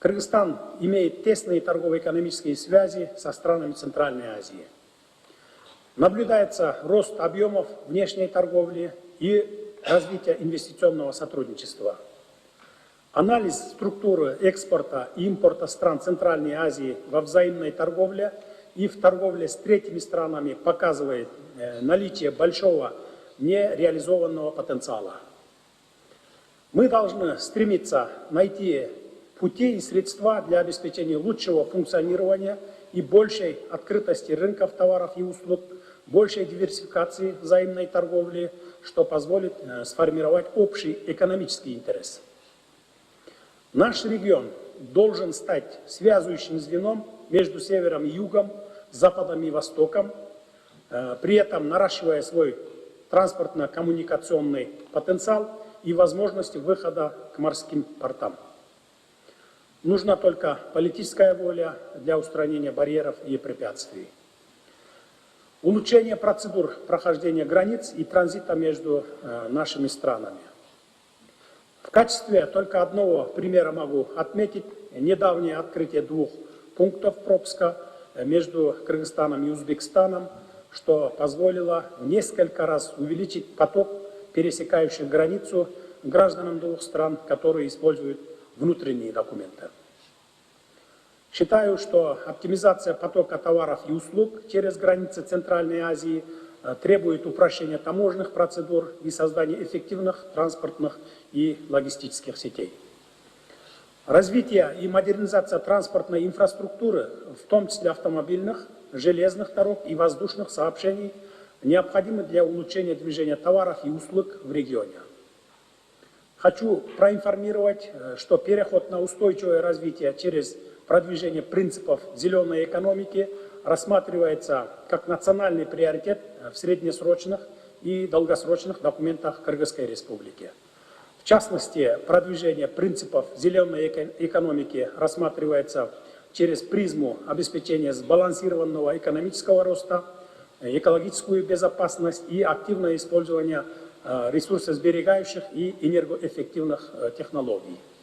Кыргызстан имеет тесные торгово-экономические связи со странами Центральной Азии. Наблюдается рост объемов внешней торговли и развитие инвестиционного сотрудничества. Анализ структуры экспорта и импорта стран Центральной Азии во взаимной торговле и в торговле с третьими странами показывает наличие большого нереализованного потенциала. Мы должны стремиться найти пути и средства для обеспечения лучшего функционирования и большей открытости рынков товаров и услуг, большей диверсификации взаимной торговли, что позволит сформировать общий экономический интерес. Наш регион должен стать связующим звеном между севером и югом, западом и востоком, при этом наращивая свой транспортно-коммуникационный потенциал и возможности выхода к морским портам. Нужна только политическая воля для устранения барьеров и препятствий. Улучшение процедур прохождения границ и транзита между нашими странами. В качестве только одного примера могу отметить недавнее открытие 2 пунктов пропуска между Кыргызстаном и Узбекистаном, что позволило в несколько раз увеличить поток пересекающих границу гражданам 2 стран, которые используют внутренние документы. Считаю, что оптимизация потока товаров и услуг через границы Центральной Азии требует упрощения таможенных процедур и создания эффективных транспортных и логистических сетей. Развитие и модернизация транспортной инфраструктуры, в том числе автомобильных, железных дорог и воздушных сообщений, необходимы для улучшения движения товаров и услуг в регионе. Хочу проинформировать, что переход на устойчивое развитие через продвижение принципов зеленой экономики рассматривается как национальный приоритет в среднесрочных и долгосрочных документах Кыргызской Республики. В частности, продвижение принципов зеленой экономики рассматривается через призму обеспечения сбалансированного экономического роста, экологическую безопасность и активное использование ресурсосберегающих и энергоэффективных технологий.